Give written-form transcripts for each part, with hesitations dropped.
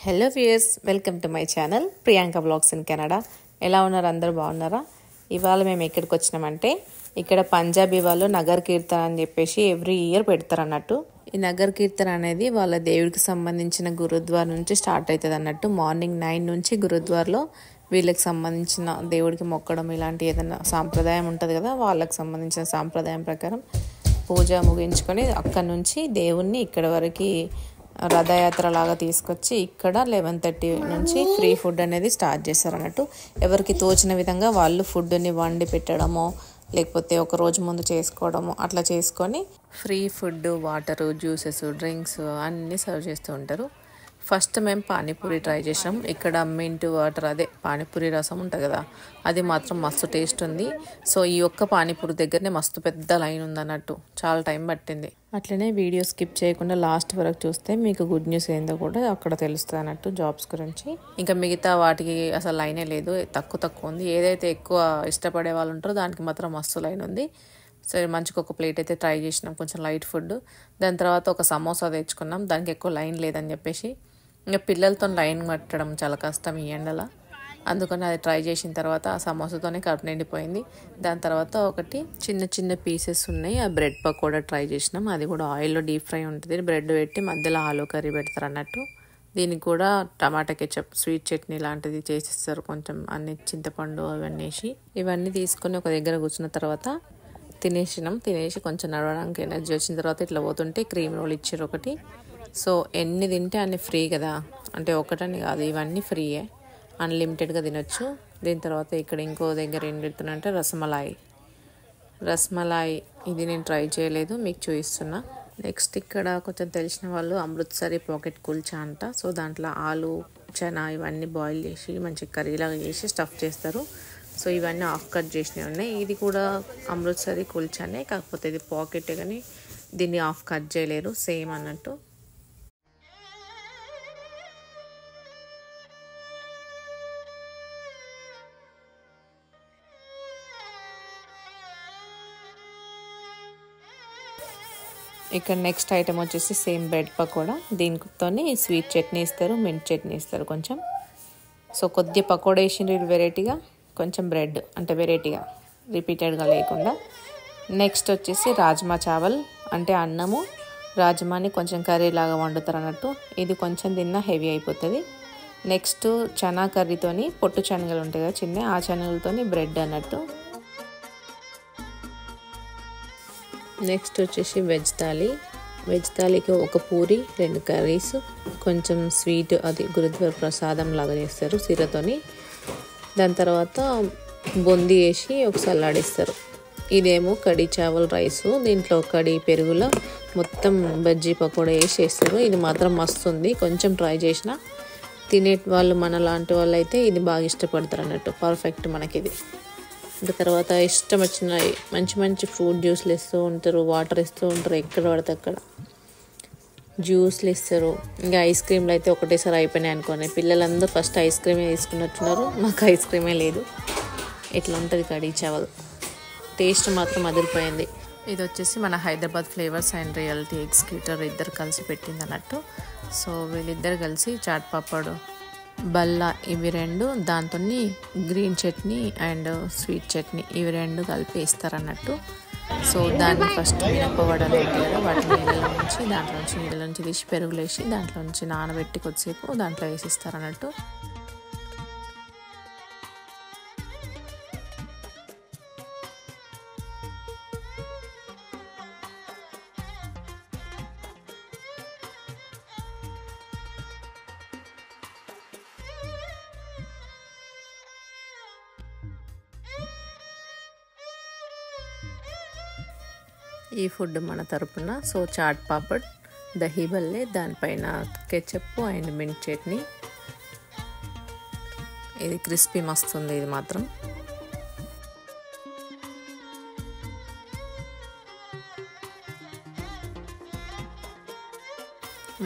Hello viewers, welcome to my channel Priyanka blogs in Canada. ఎలా ఉన్నారు? అందరూ బాగున్నారా? ఇవాళ మేము ఎక్కడికి వచ్చినామంటే ఇక్కడ పంజాబీ వాళ్ళు నగర్ కీర్తన అని చెప్పేసి ఎవ్రీ ఇయర్ పెడతారు అన్నట్టు. ఈ నగర్ కీర్తన అనేది వాళ్ళ దేవుడికి సంబంధించిన గురుద్వార్ నుంచి స్టార్ట్ అవుతుంది అన్నట్టు. మార్నింగ్ 9 నుంచి గురుద్వార్లో వీళ్ళకి సంబంధించిన దేవుడికి మొక్కడం ఇలాంటి ఏదైనా సాంప్రదాయం ఉంటుంది కదా, వాళ్ళకి సంబంధించిన సాంప్రదాయం ప్రకారం పూజ ముగించుకొని అక్కడ నుంచి దేవుణ్ణి ఇక్కడ వరకు రథయాత్ర లాగా తీసుకొచ్చి ఇక్కడ 11:30 నుంచి ఫ్రీ ఫుడ్ అనేది స్టార్ట్ చేస్తారు అన్నట్టు. ఎవరికి తోచిన విధంగా వాళ్ళు ఫుడ్ని వండి పెట్టడమో లేకపోతే ఒక రోజు ముందు చేసుకోవడము అట్లా చేసుకొని free food, water, juices, drinks అన్నీ సర్వ్ చేస్తూ ఉంటారు. ఫస్ట్ మేము పానీపూరి ట్రై చేసాం. ఇక్కడ మింట్ వాటర్, అదే పానీపూరి రసం ఉంటుంది కదా, అది మాత్రం మస్తు టేస్ట్ ఉంది. సో ఈ ఒక్క పానీపూరి దగ్గరనే మస్తు పెద్ద లైన్ ఉందన్నట్టు, చాలా టైం పట్టింది. అట్లనే వీడియో స్కిప్ చేయకుండా లాస్ట్ వరకు చూస్తే మీకు గుడ్ న్యూస్ ఏందో కూడా అక్కడ తెలుస్తుంది అన్నట్టు, జాబ్స్ గురించి. ఇంకా మిగతా వాటికి అసలు లైనే లేదు, తక్కువ ఉంది. ఏదైతే ఎక్కువ ఇష్టపడే వాళ్ళు ఉంటారో దానికి మాత్రం మస్తు లైన్ ఉంది. సరే, మంచిగా ఒక ప్లేట్ అయితే ట్రై చేసినాం, కొంచెం లైట్ ఫుడ్. దాని తర్వాత ఒక సమోసా తెచ్చుకున్నాం, దానికి ఎక్కువ లైన్ లేదని చెప్పేసి. ఇంకా పిల్లలతో లైన్ పట్టడం చాలా కష్టం ఈ ఎండలో, అందుకని అది ట్రై చేసిన తర్వాత ఆ సమోసాతోనే కడుపు నిండిపోయింది. దాని తర్వాత ఒకటి చిన్న పీసెస్ ఉన్నాయి, ఆ బ్రెడ్ పకోడా ట్రై చేసినాం. అది కూడా ఆయిల్లో డీప్ ఫ్రై ఉంటుంది, బ్రెడ్ పెట్టి మధ్యలో ఆలూ కర్రీ పెడతారు అన్నట్టు. దీనికి కూడా టమాటా కెచప్, స్వీట్ చట్నీ లాంటిది చేసిస్తారు, కొంచెం అన్ని చింతపండు అవన్నీ వేసి. ఇవన్నీ తీసుకొని ఒక దగ్గర కూర్చున్న తర్వాత తినేసి కొంచెం నడవడానికి ఎనర్జీ వచ్చిన తర్వాత ఇట్లా పోతుంటే క్రీమ్ రోల్ ఇచ్చారు ఒకటి. సో ఎన్ని తింటే అన్ని ఫ్రీ కదా, అంటే ఒకటని కాదు, ఇవన్నీ ఫ్రీయే, అన్లిమిటెడ్గా తినొచ్చు. దీని తర్వాత ఇక్కడ ఇంకో దగ్గర ఏం పెడుతున్నంటే రస్మలాయి, ఇది నేను ట్రై చేయలేదు, మీకు చూపిస్తున్నా. నెక్స్ట్ ఇక్కడ కొంచెం తెలిసిన వాళ్ళు అమృత్సరి పాకెట్ కుల్చా అంట. సో దాంట్లో ఆలు, చనా ఇవన్నీ బాయిల్ చేసి మంచి కర్రీలాగా చేసి స్టఫ్ చేస్తారు. సో ఇవన్నీ హాఫ్ కట్ చేసినవి ఉన్నాయి. ఇది కూడా అమృత్సరి కుల్చానే, కాకపోతే ఇది పాకెట్, కానీ దీన్ని హాఫ్ కట్ చేయలేరు, సేమ్ అన్నట్టు. ఇక్కడ నెక్స్ట్ ఐటమ్ వచ్చేసి సేమ్ బ్రెడ్ పకోడా. దీనితో స్వీట్ చట్నీ ఇస్తారు, మింట్ చట్నీ ఇస్తారు కొంచెం. సో కొద్దిగా పకోడా వేసిండ్రు వెరైటీగా, కొంచెం బ్రెడ్ అంటే వెరైటీగా రిపీటెడ్గా లేకుండా. నెక్స్ట్ వచ్చేసి రాజ్మా చావల్, అంటే అన్నము రాజ్మాని కొంచెం కర్రీ లాగా వండుతారు అన్నట్టు. ఇది కొంచెం తిన్నా హెవీ అయిపోతుంది. నెక్స్ట్ చనా కర్రీతోని, పొట్టు శనగలు ఉంటాయి కదా చిన్న, ఆ శనగలతోని బ్రెడ్ అన్నట్టు. నెక్స్ట్ వచ్చేసి వెజ్ థాలీకి ఒక పూరి, 2 కర్రీస్, కొంచెం స్వీట్, అది గురుద్వార్ ప్రసాదం లాగా చేస్తారు సిరతోని. దాని తర్వాత బొంది వేసి ఒక సలాడ్ ఇస్తారు. ఇదేమో కడీ చావల్ రైసు, దీంట్లో కడీ పెరుగులో మొత్తం బజ్జీ పకోడా వేసి వేస్తారు. ఇది మాత్రం మస్తు ఉంది, కొంచెం ట్రై చేసిన. తినే వాళ్ళు మన లాంటి వాళ్ళు అయితే ఇది బాగా ఇష్టపడతారు అన్నట్టు, పర్ఫెక్ట్ మనకి ఇది. ఇంకా తర్వాత ఇష్టం వచ్చిన మంచి ఫ్రూట్ జ్యూస్లు ఇస్తూ ఉంటారు, వాటర్ ఇస్తూ ఉంటారు, ఎక్కడ పడితే అక్కడ జ్యూస్లు ఇస్తారు. ఇంకా ఐస్ క్రీమ్లు అయితే ఒకటేసారి అయిపోయినాయి అనుకోని పిల్లలందరూ ఫస్ట్ ఐస్ క్రీమే తీసుకున్నట్టున్నారు, మాకు ఐస్ క్రీమే లేదు. ఇట్లా ఉంటుంది కడీ చావల్, టేస్ట్ మాత్రం అదిరిపోయింది. ఇది వచ్చేసి మన Hyderabad flavours and reality executive ఇద్దరు కలిసి పెట్టింది అన్నట్టు. సో వీళ్ళిద్దరు కలిసి చాట్ పాపడ్, బల్లా ఇవి 2, దాంతో green chutney and sweet chutney ఇవి 2 కలిపి వేస్తారు అన్నట్టు. సో దాన్ని ఫస్ట్ మినపవడలు ఉంటాయి కదా, వాటిని నీళ్ళ నుంచి తీసి పెరుగులు వేసి దాంట్లో నుంచి నానబెట్టి కొద్దిసేపు దాంట్లో వేసిస్తారు అన్నట్టు. ఈ ఫుడ్ మన తరపున. సో చాట్ పాపడ్, దహీ బల్లే, దానిపైన కెచప్ అండ్ మింట్ చట్నీ. ఇది క్రిస్పీ మస్తు ఉంది ఇది మాత్రం.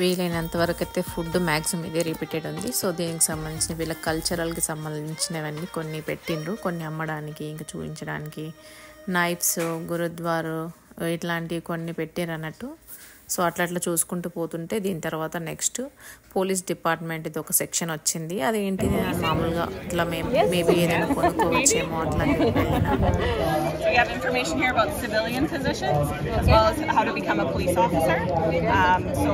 వీలైనంత వరకు అయితే ఫుడ్ మ్యాక్సిమం ఇదే రిపీటెడ్ ఉంది. సో దీనికి సంబంధించిన వీళ్ళ కల్చరల్కి సంబంధించినవన్నీ కొన్ని పెట్టిండ్రు, కొన్ని అమ్మడానికి ఇంకా చూపించడానికి. నైఫ్స్, గురుద్వారు ఇట్లాంటివి కొన్ని పెట్టారు అన్నట్టు. సో అట్లా అట్లా చూసుకుంటూ పోతుంటే దీని తర్వాత నెక్స్ట్ పోలీస్ డిపార్ట్మెంట్ ఇది ఒక సెక్షన్ వచ్చింది. అదేంటిది అని మామూలుగా ఇట్లా మేబీ ఏదైనా కొనుక్కోవచ్చేమో అట్లా So we have information here about civilian positions as well as how to become a police officer. So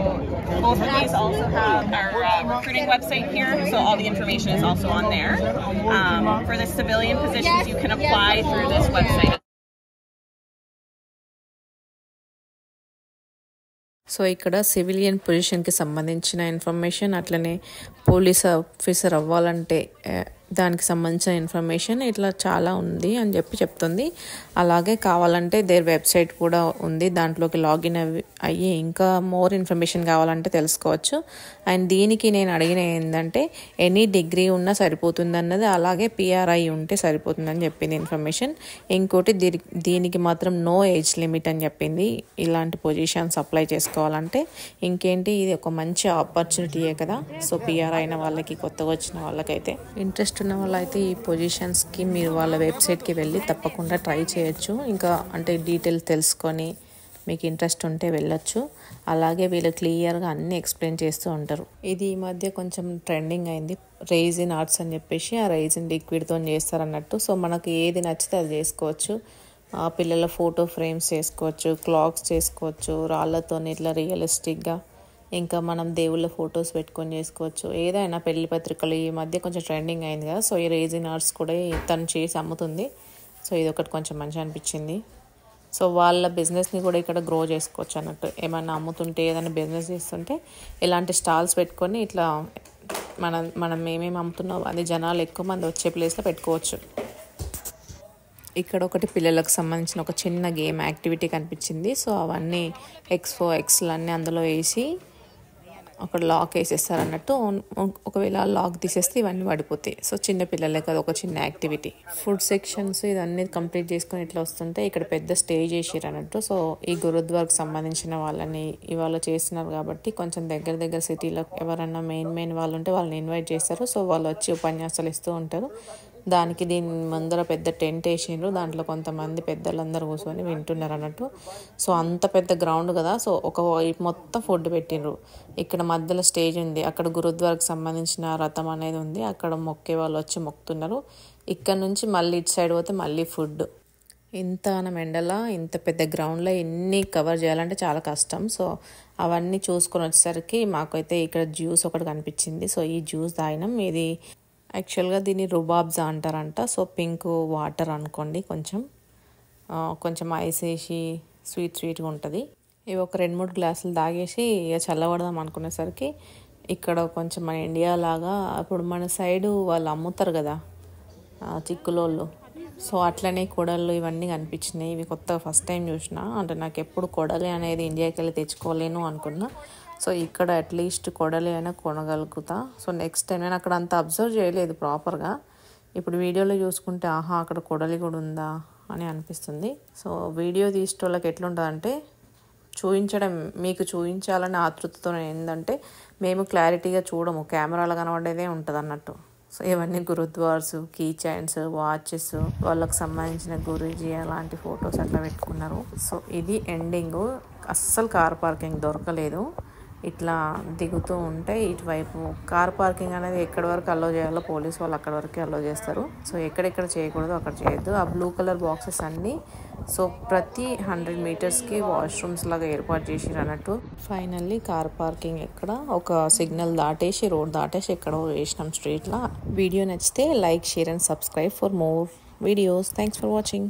both of these also have our recruiting website here, so all the information is also on there. For the civilian positions, you can apply through this website. So ఇక్కడ civilian పొజిషన్కి సంబంధించిన information, అట్లనే police officer అవ్వాలంటే దానికి సంబంధించిన information ఇట్లా చాలా ఉంది అని చెప్తుంది. అలాగే కావాలంటే దేర్ వెబ్సైట్ కూడా ఉంది, దాంట్లోకి లాగిన్ అయ్యి ఇంకా మోర్ ఇన్ఫర్మేషన్ కావాలంటే తెలుసుకోవచ్చు. అండ్ దీనికి నేను అడిగిన ఏంటంటే ఎనీ డిగ్రీ ఉన్నా సరిపోతుంది అన్నది, అలాగే పిఆర్ఐ ఉంటే సరిపోతుందని చెప్పింది ఇన్ఫర్మేషన్. ఇంకోటి దీనికి మాత్రం నో ఏజ్ లిమిట్ అని చెప్పింది ఇలాంటి పొజిషన్స్ అప్లై చేసుకోవాలంటే. ఇంకేంటి, ఇది ఒక మంచి ఆపర్చునిటీయే కదా. సో పిఆర్ అయిన వాళ్ళకి, కొత్తగా వచ్చిన వాళ్ళకైతే, ఇంట్రెస్ట్ ఉన్న వాళ్ళైతే ఈ పొజిషన్స్కి మీరు వాళ్ళ వెబ్సైట్కి వెళ్ళి తప్పకుండా ట్రై చేయొచ్చు. ఇంకా అంటే డీటెయిల్స్ తెలుసుకొని మీకు ఇంట్రెస్ట్ ఉంటే వెళ్ళొచ్చు. అలాగే వీళ్ళు క్లియర్గా అన్నీ ఎక్స్ప్లెయిన్ చేస్తూ ఉంటారు. ఇది ఈ మధ్య కొంచెం ట్రెండింగ్ అయింది, రైజిన్ ఆర్ట్స్ అని చెప్పేసి. ఆ రైజిన్ లిక్విడ్తో చేస్తారన్నట్టు. సో మనకు ఏది నచ్చితే అది చేసుకోవచ్చు. పిల్లల ఫోటో ఫ్రేమ్స్ చేసుకోవచ్చు, క్లాక్స్ చేసుకోవచ్చు, రాళ్ళతో ఇట్లా రియలిస్టిక్గా. ఇంకా మనం దేవుళ్ళ ఫొటోస్ పెట్టుకొని చేసుకోవచ్చు. ఏదైనా పెళ్లి పత్రికలు ఈ మధ్య కొంచెం ట్రెండింగ్ అయింది కదా. సో ఈ రైజిన్ ఆర్ట్స్ కూడా తను చేసి అమ్ముతుంది. సో ఇది ఒకటి కొంచెం మంచిగా అనిపించింది. సో వాళ్ళ బిజినెస్ని కూడా ఇక్కడ గ్రో చేసుకోవచ్చు అన్నట్టు. ఏమైనా అమ్ముతుంటే, ఏదైనా బిజినెస్ చేస్తుంటే ఇలాంటి స్టాల్స్ పెట్టుకొని ఇట్లా మనం ఏమేమి అమ్ముతున్నాం అది జనాలు ఎక్కువ మంది వచ్చే ప్లేస్లో పెట్టుకోవచ్చు. ఇక్కడ ఒకటి పిల్లలకు సంబంధించిన ఒక చిన్న గేమ్ యాక్టివిటీ కనిపించింది. సో అవన్నీ X4 X'లు అన్నీ అందులో వేసి ఒక లాక్ వేసేస్తారు అన్నట్టు. ఒకవేళ లాక్ తీసేస్తే ఇవన్నీ పడిపోతాయి. సో చిన్న పిల్లలే కదా, ఒక చిన్న యాక్టివిటీ. ఫుడ్ సెక్షన్స్ ఇదన్నీ కంప్లీట్ చేసుకొని ఇట్లా వస్తుంటే ఇక్కడ పెద్ద స్టేజ్ వేసారు అన్నట్టు. సో ఈ గురుద్వార్కి సంబంధించిన వాళ్ళని ఇవాళ చేస్తున్నారు కాబట్టి కొంచెం దగ్గర సిటీలో ఎవరన్నా మెయిన్ వాళ్ళు ఉంటే వాళ్ళని ఇన్వైట్ చేస్తారు. సో వాళ్ళు వచ్చి ఉపన్యాసాలు ఇస్తూ ఉంటారు. దానికి దీని ముందర పెద్ద టెంట్ వేసిండ్రు, దాంట్లో కొంతమంది పెద్దలందరూ కూర్చొని వింటున్నారు అన్నట్టు. సో అంత పెద్ద గ్రౌండ్ కదా. సో ఒక వైపు మొత్తం ఫుడ్ పెట్టిండ్రు. ఇక్కడ మధ్యలో స్టేజ్ ఉంది, అక్కడ గురుద్వారకు సంబంధించిన రథం అనేది ఉంది, అక్కడ మొక్కే వాళ్ళు వచ్చి మొక్కుతున్నారు. ఇక్కడ నుంచి మళ్ళీ ఇటు సైడ్ పోతే మళ్ళీ ఫుడ్. ఇంత ఎండలా ఇంత పెద్ద గ్రౌండ్లో ఎన్ని కవర్ చేయాలంటే చాలా కష్టం. సో అవన్నీ చూసుకొని వచ్చేసరికి మాకైతే ఇక్కడ జ్యూస్ ఒకటి కనిపించింది. సో ఈ జ్యూస్ తాగినాం. ఇది యాక్చువల్గా దీన్ని రుబాబ్జా అంటారంట. సో పింక్ వాటర్ అనుకోండి, కొంచెం ఐస్ వేసి స్వీట్గా ఉంటుంది. ఇవి ఒక 2-3 గ్లాసులు తాగేసి ఇక చల్లబడదాం అనుకునేసరికి ఇక్కడ కొంచెం మన ఇండియా లాగా ఇప్పుడు మన సైడు వాళ్ళు అమ్ముతారు కదా చిక్కులోళ్ళు. సో అట్లనే కొడలు ఇవన్నీ కనిపించినాయి. ఇవి కొత్తగా ఫస్ట్ టైం చూసిన. అంటే నాకు ఎప్పుడు కొడలి అనేది ఇండియాకి వెళ్ళి తెచ్చుకోలేను అనుకున్నా. సో ఇక్కడ అట్లీస్ట్ కొడలి అయినా కొనగలుగుతా. సో నెక్స్ట్ టైం నేను అక్కడ అంత అబ్జర్వ్ చేయలేదు ప్రాపర్గా. ఇప్పుడు వీడియోలో చూసుకుంటే ఆహా అక్కడ కొడలి కూడా ఉందా అని అనిపిస్తుంది. సో వీడియో తీసేటోళ్ళకి ఎట్లుంటుందంటే మీకు చూపించాలని ఆతృతతో ఏంటంటే మేము క్లారిటీగా చూడము, కెమెరాలో కనబడేదే ఉంటుంది అన్నట్టు. సో ఇవన్నీ గురుద్వార్స్, కీ చైన్స్, వాచెస్, వాళ్ళకి సంబంధించిన గురూజీ అలాంటి ఫొటోస్ అట్లా పెట్టుకున్నారు. సో ఇది ఎండింగ్. అస్సలు కార్ పార్కింగ్ దొరకలేదు. ఇట్లా దిగుతూ ఉంటే ఇటువైపు కార్ పార్కింగ్ అనేది ఎక్కడి వరకు అలో చేయాలో పోలీసు వాళ్ళు అక్కడి వరకు అలో చేస్తారు. సో ఎక్కడెక్కడ చేయకూడదు అక్కడ చేయొద్దు. ఆ బ్లూ కలర్ బాక్సెస్ అన్నీ సో ప్రతి 100 మీటర్స్కి వాష్రూమ్స్ లాగా ఏర్పాటు చేసిరు అన్నట్టు. ఫైనల్లీ కార్ పార్కింగ్ ఎక్కడ ఒక సిగ్నల్ దాటేసి రోడ్ దాటేసి ఎక్కడో వేసినాం స్ట్రీట్లో. వీడియో నచ్చితే like, share and subscribe for more videos. Thanks for watching.